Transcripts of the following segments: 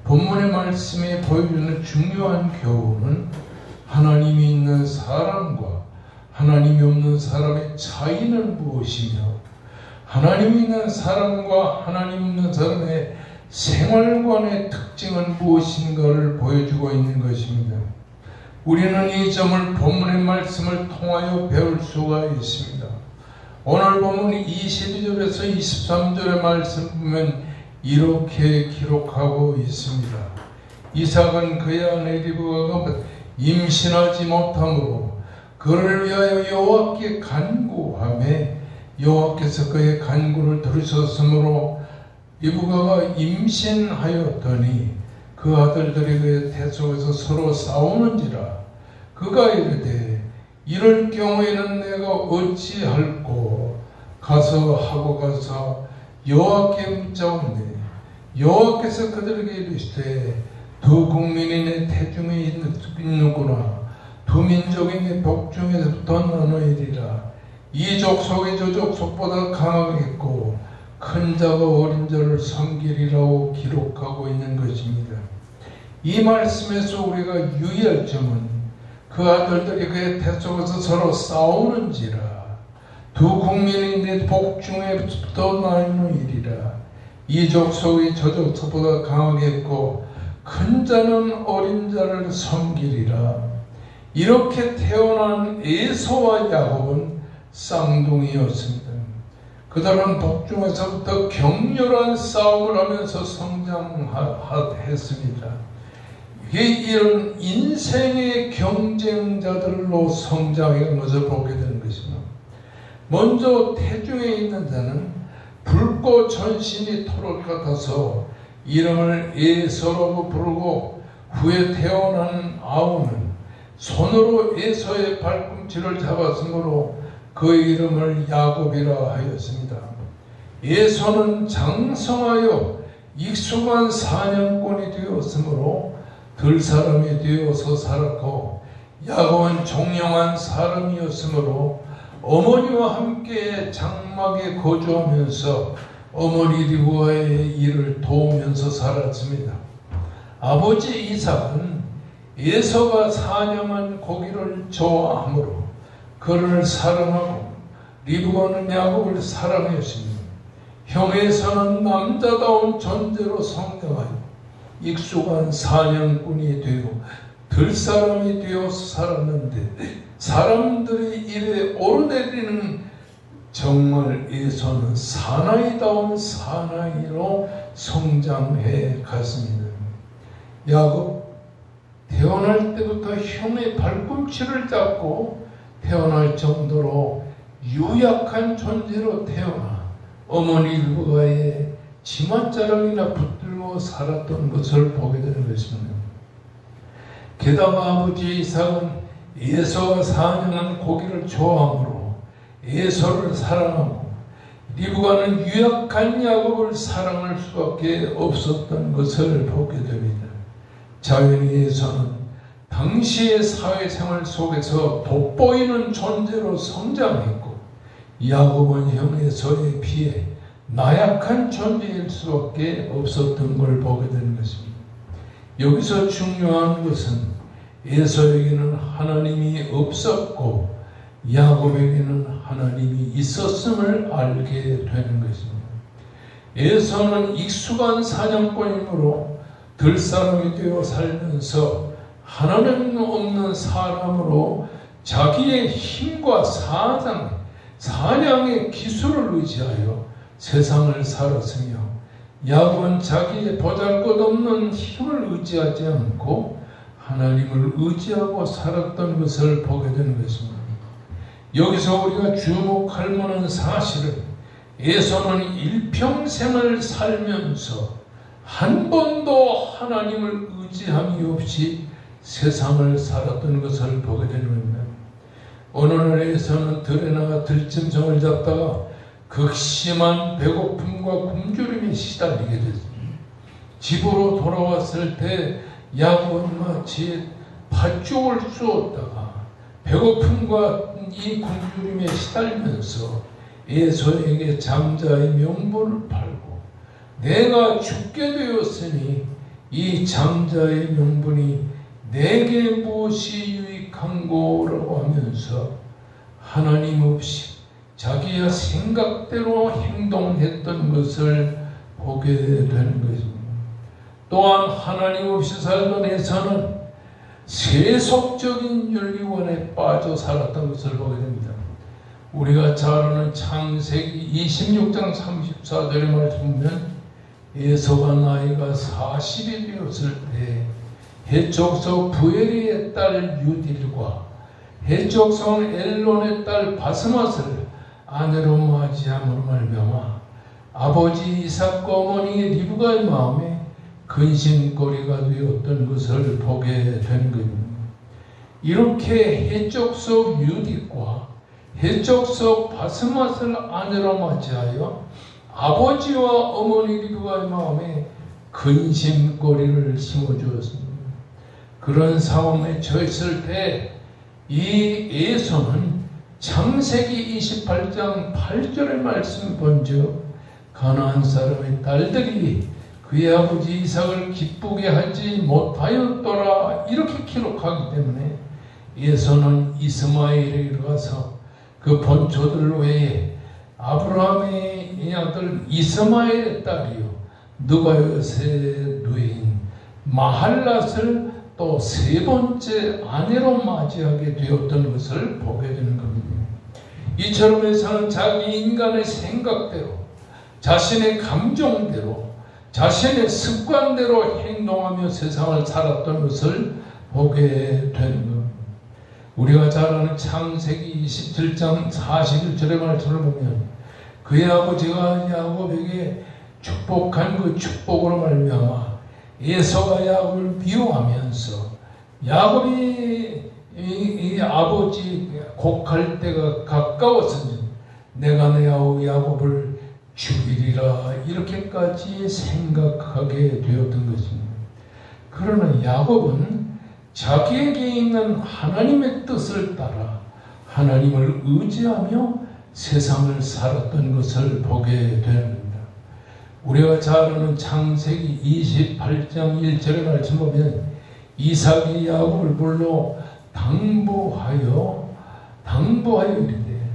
본문의 말씀이 보여주는 중요한 교훈은 하나님이 있는 사람과 하나님이 없는 사람의 차이는 무엇이며 하나님이 있는 사람과 하나님 없는 사람의 생활관의 특징은 무엇인가를 보여주고 있는 것입니다. 우리는 이 점을 본문의 말씀을 통하여 배울 수가 있습니다. 오늘 본문 22절에서 23절의 말씀 보면 이렇게 기록하고 있습니다. 이삭은 그의 아내 리브가가 임신하지 못하므로 그를 위하여 여호와께 간구하매 여호와께서 그의 간구를 들으셨으므로 리브가가 임신하였더니 그 아들들이 그의 태 속에서 서로 싸우는지라 그가 이르되 이럴 경우에는 내가 어찌할꼬 하고 가서 여호와께 묻자오니 여호와께서 그들에게 이르시되 두 국민이 내 태중에 있는구나 두 민족이 내 복중에서부터 나누리라 이 족속이 저 족속보다 강하겠고 큰 자가 어린 자를 섬기리라고 기록하고 있는 것입니다. 이 말씀에서 우리가 유의할 점은 그 아들들이 그의 태 속에서 서로 싸우는지라 두 국민이 내 복중에부터 나누리라 이 족속이 저 족속보다 강하겠고 큰 자는 어린 자를 섬기리라. 이렇게 태어난 에서와 야곱은 쌍둥이였습니다. 그들은 복중에서부터 격렬한 싸움을 하면서 성장했습니다. 이런 인생의 경쟁자들로 성장한 것을 보게 되는 것입니다. 먼저 태중에 있는 자는 붉고 전신이 토를 같아서 이름을 에서라고 부르고 후에 태어난 아우는 손으로 에서의 발꿈치를 잡았으므로 그 이름을 야곱이라 하였습니다. 에서는 장성하여 익숙한 사냥꾼이 되었으므로 들사람이 되어서 살았고 야곱은 종영한 사람이었으므로 어머니와 함께 장막에 거주하면서 어머니 리브가의 일을 도우면서 살았습니다. 아버지 이삭은 에서가 사냥한 고기를 좋아하므로 그를 사랑하고 리브가는 야곱을 사랑했습니다. 형 에서는 남자다운 존재로 성장하여 익숙한 사냥꾼이 되고 들사람이 되어서 살았는데 사람들이 이래 오르내리는 정말 에서는 사나이다운 사나이로 성장해 갔습니다. 야곱 태어날 때부터 형의 발꿈치를 잡고 태어날 정도로 유약한 존재로 태어나 어머니 리브가의 치맛자락이나 붙들고 살았던 것을 보게 되는 것입니다. 게다가 아버지 이삭은 에서가 사냥한 고기를 좋아하므로 에서를 사랑하고 리브가는 유약한 야곱을 사랑할 수밖에 없었던 것을 보게 됩니다. 자연히 에서는 당시의 사회생활 속에서 돋보이는 존재로 성장했고 야곱은 형 에서에 비해 나약한 존재일 수밖에 없었던 걸 보게 되는 것입니다. 여기서 중요한 것은 에서에게는 하나님이 없었고 야곱에게는 하나님이 있었음을 알게 되는 것입니다. 에서는 익숙한 사냥꾼이므로 들사람이 되어 살면서 하나님 없는 사람으로 자기의 힘과 사냥의 기술을 의지하여 세상을 살았으며 야곱은 자기의 보잘것없는 힘을 의지하지 않고 하나님을 의지하고 살았던 것을 보게 되는 것입니다. 여기서 우리가 주목할 만한 사실은 에서는 일평생을 살면서 한 번도 하나님을 의지함이 없이 세상을 살았던 것을 보게 되는 겁니다. 어느 날 에서는 들에 나가 들짐승을 잡다가 극심한 배고픔과 굶주림에 시달리게 됐습니다. 집으로 돌아왔을 때 야곱은 마치 팥죽을 쏘았다가 배고픔과 이 굶주림에 시달리면서 에서에게 장자의 명분을 팔고 내가 죽게 되었으니 이 장자의 명분이 내게 무엇이 유익한고라고 하면서 하나님 없이 자기의 생각대로 행동했던 것을 보게 되는 것입니다. 또한 하나님 없이 살던 에서는 세속적인 윤리관에 빠져 살았던 것을 보게 됩니다. 우리가 잘 아는 창세기 26장 34절의 말씀 보면 에서가 나이가 40이 되었을 때 해족속 부에리의 딸 유딜과 해족속 엘론의 딸 바스맛을 아내로 맞이함으로 말미암아 아버지 이삭과 어머니 리브가의 마음에 근심거리가 되었던 것을 보게 되는 것입니다. 이렇게 해족속 유딜과 해족속 바스맛을 아내로 맞이하여 아버지와 어머니 리브가의 마음에 근심거리를 심어주었습니다. 그런 상황에 처했을 때 이 에서는 창세기 28장 8절의 말씀 본즉 가나안 사람의 딸들이 그의 아버지 이삭을 기쁘게 하지 못하였더라 이렇게 기록하기 때문에 에서는 이스마엘에 가서 그 본초들 외에 아브라함의 아들 이스마엘의 딸이요 느바요의 누이인 마할랏을 또 세 번째 아내로 맞이하게 되었던 것을 보게 되는 겁니다. 이처럼 에서는 자기 인간의 생각대로 자신의 감정대로 자신의 습관대로 행동하며 세상을 살았던 것을 보게 되는 겁니다. 우리가 잘 아는 창세기 27장 41절의 말씀을 보면 그의 아버지가 야곱에게 축복한 그 축복으로 말미암아 에서가 야곱을 미워하면서 야곱이 이 아버지 곡할 때가 가까웠으니 내가 내 아우 야곱을 죽이리라 이렇게까지 생각하게 되었던 것입니다. 그러나 야곱은 자기에게 있는 하나님의 뜻을 따라 하나님을 의지하며 세상을 살았던 것을 보게 됩니다. 우리가 잘 아는 창세기 28장 1절의 말씀 보면 이삭이 야곱을 불러 당부하여 이르되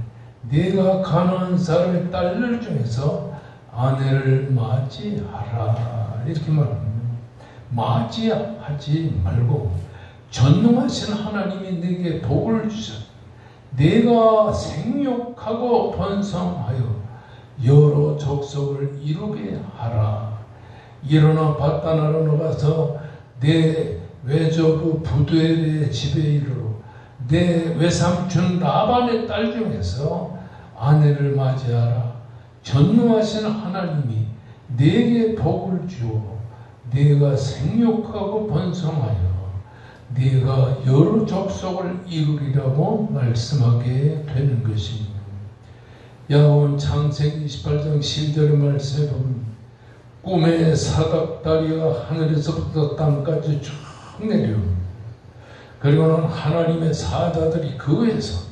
네가 가나안 사람의 딸들 중에서 아내를 맞이하라 이렇게 말합니다. 맞이하지 말고 전능하신 하나님이 내게 복을 주셔 내가 생육하고 번성하여 여러 족속을 이루게 하라. 일어나 바다나로 나가서 내 외조부 부두엘의 집에 이르러 내 외삼촌 라반의 딸 중에서 아내를 맞이하라. 전능하신 하나님이 내게 복을 주어 네가 생육하고 번성하여 네가 여러 족속을 이루리라고 말씀하게 되는 것입니다. 야고보는 창세기 28장 10절의 말씀에 보면 꿈의 사닥다리가 하늘에서부터 땅까지 쭉 내려옵니다. 그리고는 하나님의 사자들이 그 위에서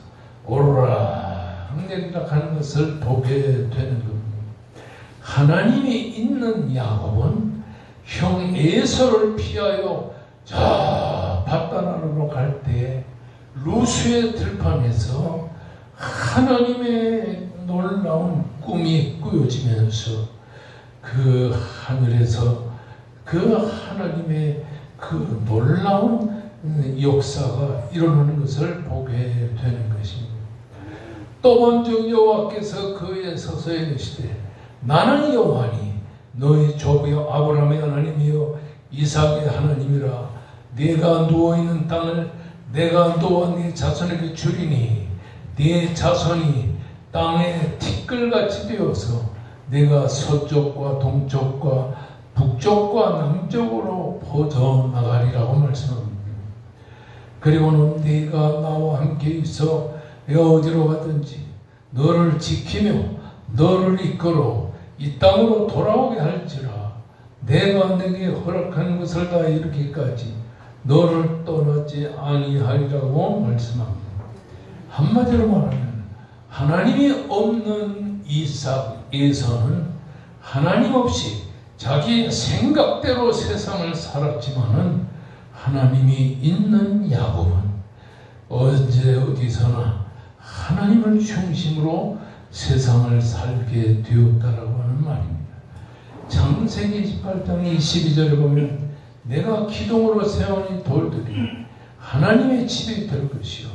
오르락 내리락 하는 것을 보게 되는 겁니다. 하나님이 있는 야곱은 형 에서를 피하여 저 바다나루로 갈 때 루스의 들판에서 하나님의 놀라운 꿈이 꾸어지면서 그 하늘에서 그 하나님의 그 놀라운 역사가 일어나는 것을 보게 되는 것입니다. 또 먼저 여호와께서 그에 서서 이르시되 나는 여호와니 너희 조부여 아브라함의 하나님이여 이삭의 하나님이라. 네가 누워있는 땅을 내가 너와 네 자손에게 주리니 네 자손이 땅에 티끌같이 되어서 내가 서쪽과 동쪽과 북쪽과 남쪽으로 퍼져나가리라고 말씀합니다. 그리고는 네가 나와 함께 있어 어디로 가든지 너를 지키며 너를 이끌어 이 땅으로 돌아오게 할지라. 내가 내게 허락하는 것을 다 이루기까지 너를 떠나지 아니하리라고 말씀합니다. 한마디로 말하면 하나님이 없는 이삭에서는 하나님 없이 자기 생각대로 세상을 살았지만은 하나님이 있는 야곱은 언제 어디서나 하나님을 중심으로 세상을 살게 되었다라고 하는 말입니다. 창세기 28장 22절에 보면 내가 기둥으로 세운 이 돌들이 하나님의 집이 될 것이요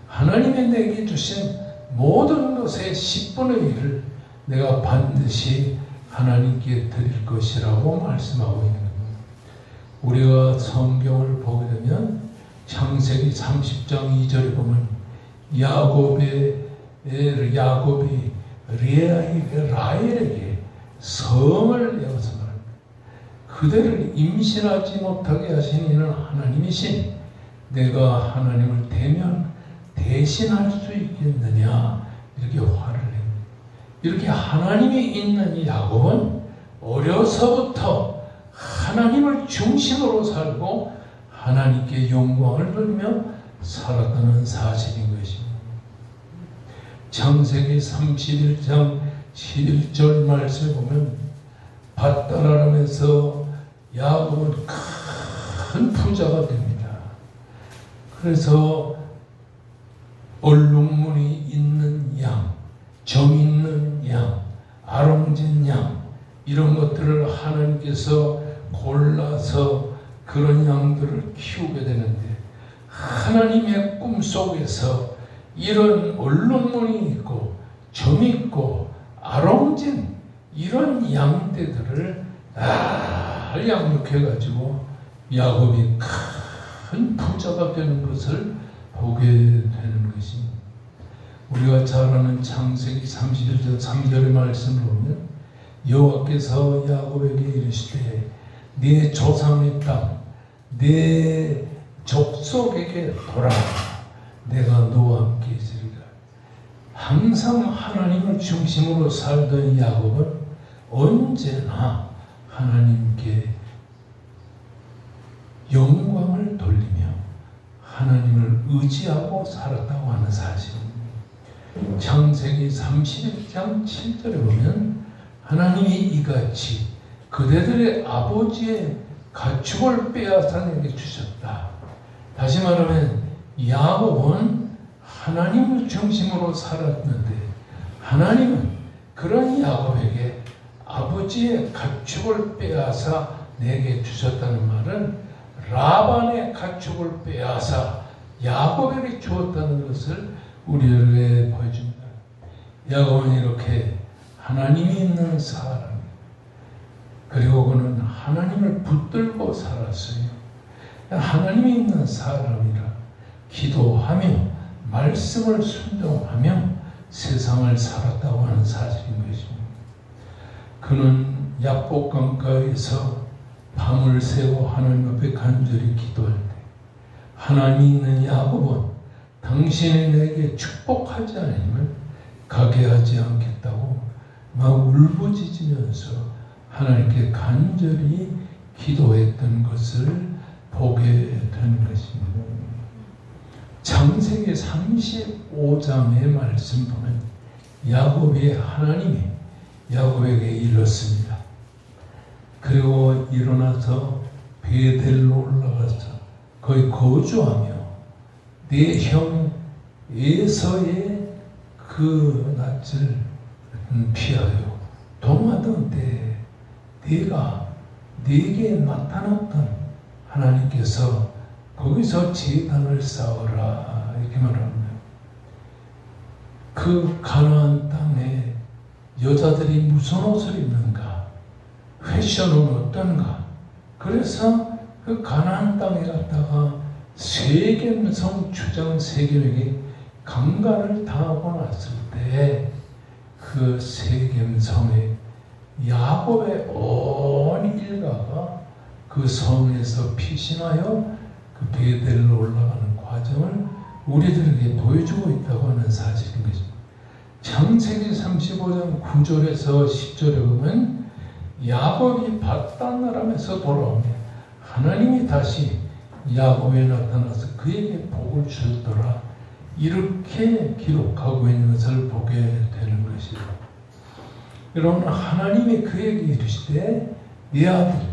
하나님이 내게 주신 모든 것의 10분의 1을 내가 반드시 하나님께 드릴 것이라고 말씀하고 있는 겁니다. 우리가 성경을 보게 되면 창세기 30장 2절에 보면 야곱이 라헬에게 성을 내어서 말합니다. 그대를 임신하지 못하게 하신 이는 하나님이신 내가 하나님을 대신할 수 있겠느냐 이렇게 화를 냅니다. 이렇게 하나님이 있는 야곱은 어려서부터 하나님을 중심으로 살고 하나님께 영광을 돌리며 살았다는 사실인 것입니다. 창세기 31장 11절 말씀을 보면 밧단아람에서 야곱은 큰 부자가 됩니다. 그래서 얼룩무늬 있는 양, 정 있는 양, 아롱진 양 이런 것들을 하나님께서 골라서 그런 양들을 키우게 되는데 하나님의 꿈속에서 이런 얼룩무늬 있고 점 있고 아롱진 이런 양떼들을 잘 양육해가지고 야곱이 큰 부자가 되는 것을 보게 되는 것입니다. 우리가 잘 아는 창세기 31절 3절의 말씀을 보면 여호와께서 야곱에게 이르시되 네 조상의 땅, 네 족속에게 돌아와 내가 너와 함께 있으리라. 항상 하나님을 중심으로 살던 야곱은 언제나 하나님께 영광을 돌리며 하나님을 의지하고 살았다고 하는 사실입니다. 창세기 31장 7절에 보면 하나님이 이같이 그대들의 아버지의 가축을 빼앗아 내게 주셨다. 다시 말하면 야곱은 하나님을 중심으로 살았는데 하나님은 그런 야곱에게 아버지의 가축을 빼앗아 내게 주셨다는 말은 라반의 가축을 빼앗아 야곱에게 주었다는 것을 우리에게 보여줍니다. 야곱은 이렇게 하나님이 있는 사람, 그리고 그는 하나님을 붙들고 살았어요. 하나님이 있는 사람이라 기도하며 말씀을 순종하며 세상을 살았다고 하는 사실인 것입니다. 그는 야복 강가에서 밤을 새고 하나님 앞에 간절히 기도할 때 하나님이 있는 야곱은 당신이 내게 축복하지 않으면 가게 하지 않겠다고 막 울부짖으면서 하나님께 간절히 기도했던 것을 보게 되는 것입니다. 창세기 35장의 말씀 보면 야곱이 하나님이 야곱에게 이르렀습니다. 그리고 일어나서 베델로 올라가서 거기 거주하며 네 형 에서의 그 낯을 피하여 동하던 때에 네게 나타났던 하나님께서 거기서 제단을 쌓으라 이렇게 말합니다. 그 가나안 땅에 여자들이 무슨 옷을 입는가, 패션은 어떤가. 그래서 그 가나안 땅에 갔다가 세겜성 주장 세겜에게 강간을 당하고 났을 때 그 세겜성에 야곱의 온 일가가 그 성에서 피신하여 그 베델로 올라가는 과정을 우리들에게 보여주고 있다고 하는 사실인 것입니다. 창세기 35장 9절에서 10절에 보면 야곱이 밧단아람에서 돌아오며 하나님이 다시 야곱에 나타나서 그에게 복을 주셨더라 이렇게 기록하고 있는 것을 보게 되는 것이죠. 여러분, 하나님이 그에게 이르시되 네 아들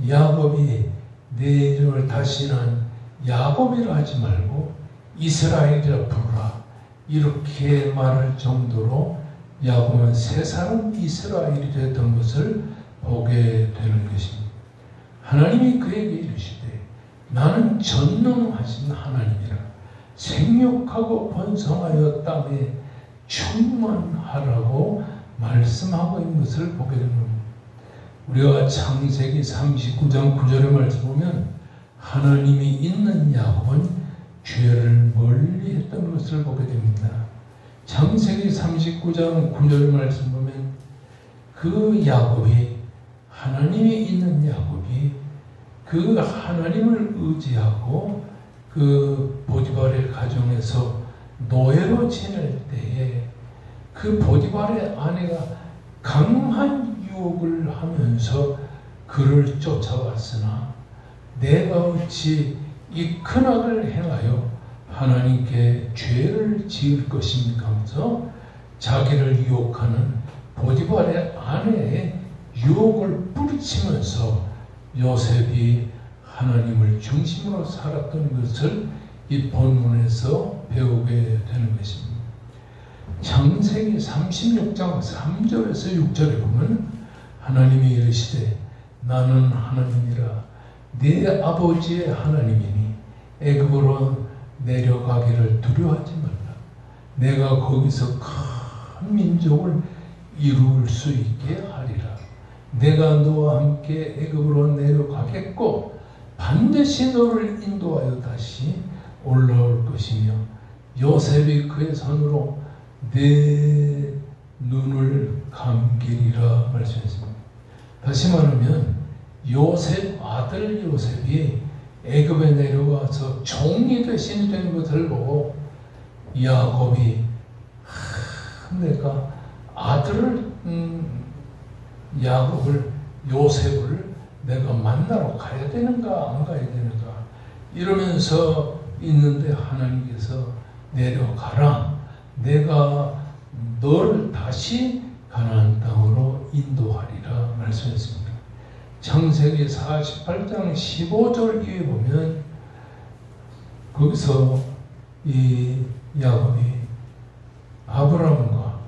야곱이 내 이름을 다시는 야곱이라 하지 말고 이스라엘이라 부르라. 이렇게 말할 정도로 야곱은 새 사람 이스라엘이 됐던 것을 보게 되는 것입니다. 하나님이 그에게 이르시되 나는 전능하신 하나님이라. 생육하고 번성하여 땅에 충만하라고 말씀하고 있는 것을 보게 됩니다. 우리가 창세기 39장 9절의 말씀 보면 하나님이 있는 야곱은 죄를 멀리 했던 것을 보게 됩니다. 창세기 39장 9절 말씀 보면 그 야곱이, 하나님이 있는 야곱이 그 하나님을 의지하고 그 보디발의 가정에서 노예로 지낼 때에 그 보디발의 아내가 강한 유혹을 하면서 그를 쫓아왔으나 내가 어찌 이 큰 악을 행하여 하나님께 죄를 지을 것입니까 하면서 자기를 유혹하는 보디발의 아내의 유혹을 뿌리치면서 요셉이 하나님을 중심으로 살았던 것을 이 본문에서 배우게 되는 것입니다. 창세기 36장 3절에서 6절에 보면 하나님이 이르시되 나는 하나님이라 네 아버지의 하나님이니 애굽으로 내려가기를 두려워하지 말라. 내가 거기서 큰 민족을 이룰 수 있게 하리라. 내가 너와 함께 애굽으로 내려가겠고 반드시 너를 인도하여 다시 올라올 것이며 요셉이 그의 손으로 내 눈을 감기리라 말씀했습니다. 다시 말하면 요셉 아들 요셉이 애굽에 내려가서 종이 대신 된 것을 보고 야곱이 내가 아들을 야곱을 요셉을 내가 만나러 가야 되는가 안 가야 되는가 이러면서 있는데 하나님께서 내려가라. 내가 너를 다시 가나안 땅으로 인도하리라 말씀했습니다. 창세기 48장 15절 이에 보면 거기서 이 야곱이 아브라함과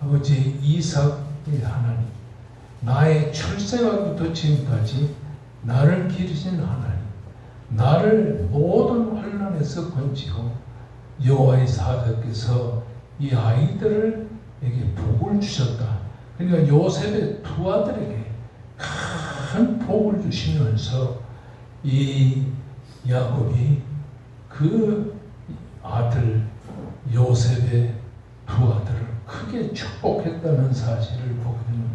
아버지 이삭의 하나님, 나의 출생하기부터 지금까지 나를 기르신 하나님, 나를 모든 환난에서 건지고 여호와의 사자께서 이 아이들에게 복을 주셨다. 그러니까 요셉의 두 아들에게 큰 복을 주시면서 이 야곱이 그 아들 요셉의 두 아들을 크게 축복했다는 사실을 보게 됩니다.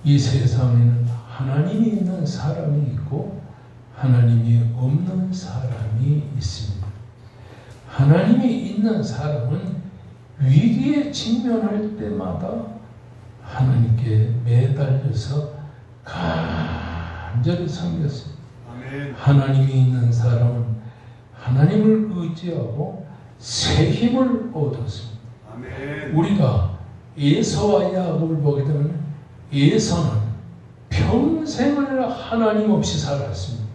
이 세상에는 하나님이 있는 사람이 있고 하나님이 없는 사람이 있습니다. 하나님이 있는 사람은 위기에 직면할 때마다 하나님께 매달려서 간절히 섬겼습니다. 하나님이 있는 사람은 하나님을 의지하고 새 힘을 얻었습니다. 우리가 에서와 야곱을 보게 되면 에서는 평생을 하나님 없이 살았습니다.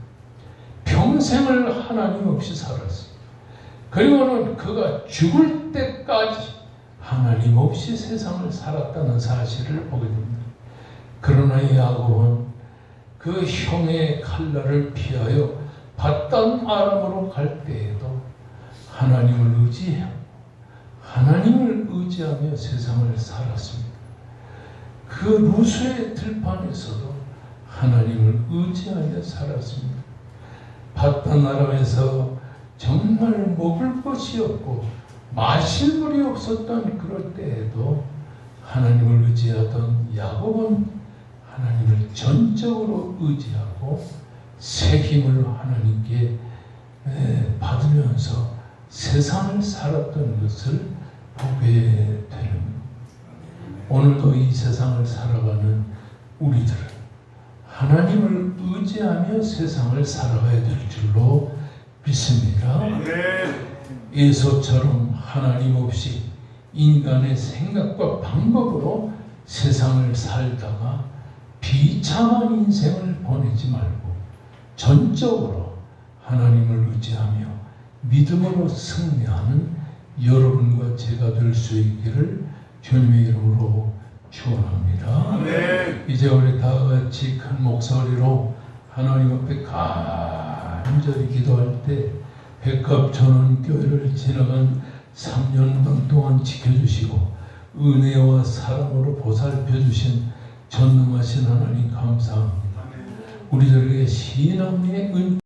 평생을 하나님 없이 살았습니다. 그리고는 그가 죽을 때까지 하나님 없이 세상을 살았다는 사실을 보게 됩니다. 그러나 야곱은 그 형의 칼날을 피하여 밧단 아람으로 갈 때에도 하나님을 의지하고 하나님을 의지하며 세상을 살았습니다. 그 루스의 들판에서도 하나님을 의지하며 살았습니다. 밧단 아람에서 정말 먹을 것이 없고 마실 물이 없었던 그럴 때에도 하나님을 의지하던 야곱은 하나님을 전적으로 의지하고 새 힘을 하나님께 받으면서 세상을 살았던 것을 보게 되는 오늘도 이 세상을 살아가는 우리들은 하나님을 의지하며 세상을 살아가야 될 줄로 믿습니다. 에서처럼 하나님 없이 인간의 생각과 방법으로 세상을 살다가 비참한 인생을 보내지 말고 전적으로 하나님을 의지하며 믿음으로 승리하는 여러분과 제가 될 수 있기를 주님의 이름으로 축원합니다. 아멘. 이제 우리 다 같이 큰 목소리로 하나님 앞에 간절히 기도할 때 백합천원교회를 지나간 3년 동안 지켜주시고 은혜와 사랑으로 보살펴주신 전능하신 하나님 감사합니다. 우리들에게 신앙의 은